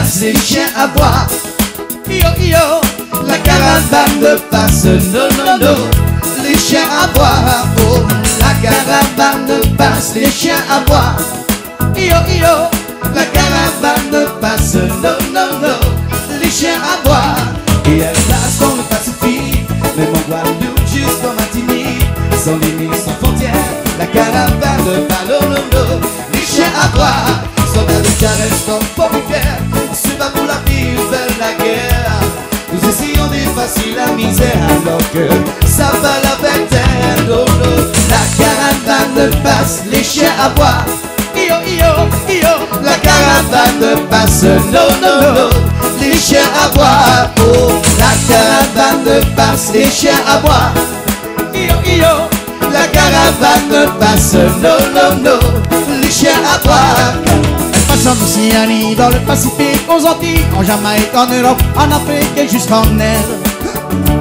passe, les chiens aboient. Yo yo, la caravane de passe, non non non, les chiens aboient. Oh, la caravane de passe, les chiens aboient. Yo yo, la caravane de passe, non non non, les chiens aboient. Et elle passe dans le Pacifique, même en Guadeloupe jusqu'en Martinique, sans limite, sans frontières. La caravane de Palolondo, les chiens aboient. Soldats de caresse en pommière, on se bat pour la vie, ils veulent la guerre. Nous essayons d'effacer la misère alors que ça va la bête. La caravane passe, les chiens aboient. Yo yo yo, la caravane passe, non non non, les chiens aboient. Oh, la caravane passe, les chiens aboient. Yo yo, la caravane passe, non non non, les chiens aboient. En Océanie, dans le Pacifique, aux Antilles, en Jamaïque, en Europe, en Afrique et jusqu'en Inde.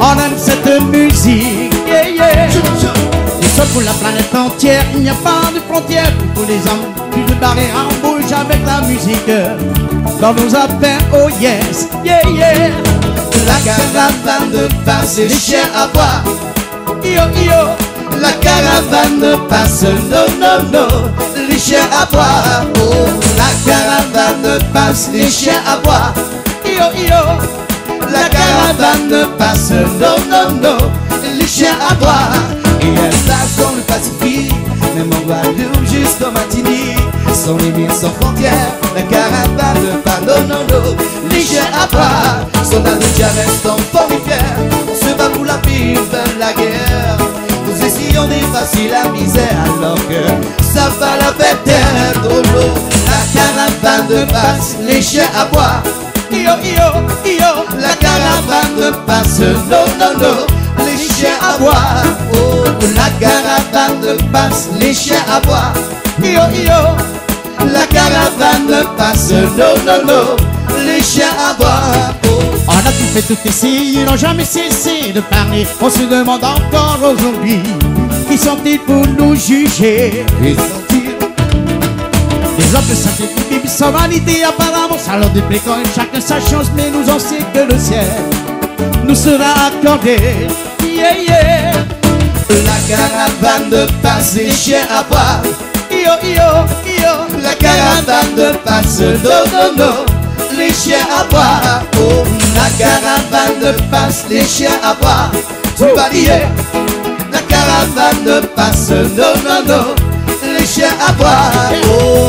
On aime cette musique, yeah, yeah. Et ça pour la planète entière, il n'y a pas de frontières. Pour les hommes, plus de barrières, on bouge avec la musique. Dans nos appels, oh yes, yeah, yeah. La caravane passe, les chiens aboient. Yo, yo. La caravane passe, non, non, non, les chiens aboient. Oh, la caravane passe, les chiens aboient. Yo, yo, la caravane passe, non, non, non, les chiens aboient. Et elle passe dans le Pacifique, même en Guadeloupe jusqu'en Martinique, sans limite, sans frontières. La caravane passe, non, non, non, les chiens aboient. Soldats de diamètre en pommière, on se bat pour la vie, ils veulent la guerre. Nous essayons d'effacer la misère alors que ça va la bête. La caravane passe, les chiens aboient. Yo yo yo, la caravane passe, non non non, les chiens aboient. Oh, la caravane passe, les chiens aboient. Yo yo, la caravane passe, non non non, les chiens aboient. On a tout fait tout ici, ils n'ont jamais cessé de parler. On se demande encore aujourd'hui, qui sont-ils pour nous juger? Qui sont-ils? Les hommes de sacrifice, sans vanité apparemment, ça leur déplaît quand chacun sa chance, mais nous on sait que le ciel nous sera accordé. Yeah, yeah. La caravane passe, les chiens aboient. Yo, yo, yo. La caravane passe, non, non, non, les chiens aboient. Oh, la caravane passe, les chiens aboient. Tu vas dire, la caravane passe, non, non, non, les chiens aboient. Oh.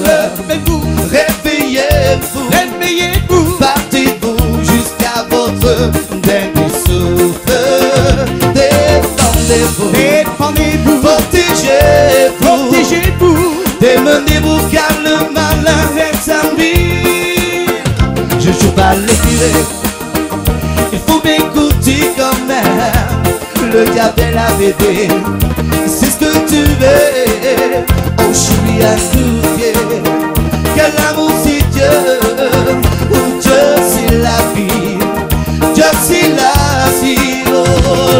Levez-vous, réveillez-vous, réveillez-vous, partez-vous jusqu'à votre dernier souffle. Défendez-vous, défendez-vous, protégez-vous, protégez-vous, démenez-vous car le malin est à lui. Je joue pas les tirés, il faut m'écouter quand même. Le diable est la bébé, c'est ce que tu veux. Oh chérie à tout pied, quel amour c'est Dieu. Oh Dieu c'est la vie, Dieu c'est la vie. Oh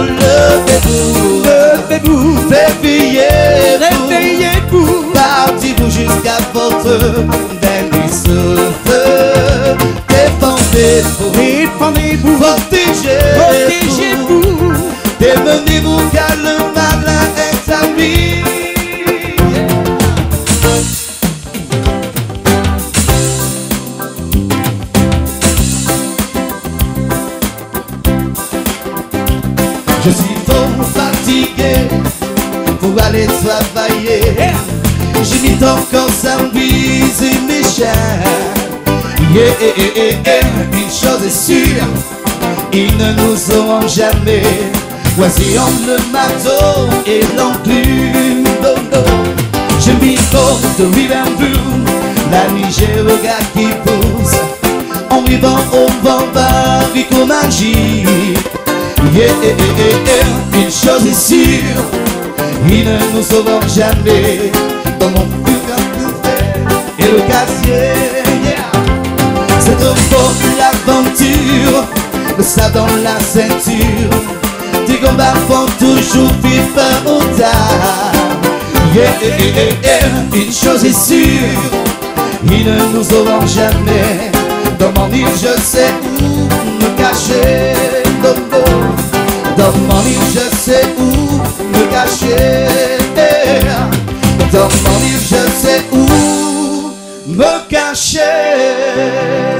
levez-vous, levez-vous, réveillez-vous, réveillez-vous, partez-vous jusqu'à votre dernier souffle. Défendez-vous, défendez-vous, protégez-vous, démenez-vous car le malin est à lui. Je suis trop fatigué pour aller travailler. J'imite encore Zambise et mes chiens. Une chose est sûre, ils ne nous auront jamais. Voici le marteau et l'enclume. Je m'importe de River Blue, la nuit j'ai le regard qui pousse. En vivant au vent, barrico magie. Une chose est sûre, ils ne nous sauveront jamais. Dans mon futur et le casier, c'est l'aventure, le sabre dans la ceinture. Tes combats font toujours vivre au tard. Une chose est sûre, ils ne nous auront jamais. Dans mon île je sais où me cacher. Dans mon île je sais où me cacher. Dans mon île je sais où me cacher.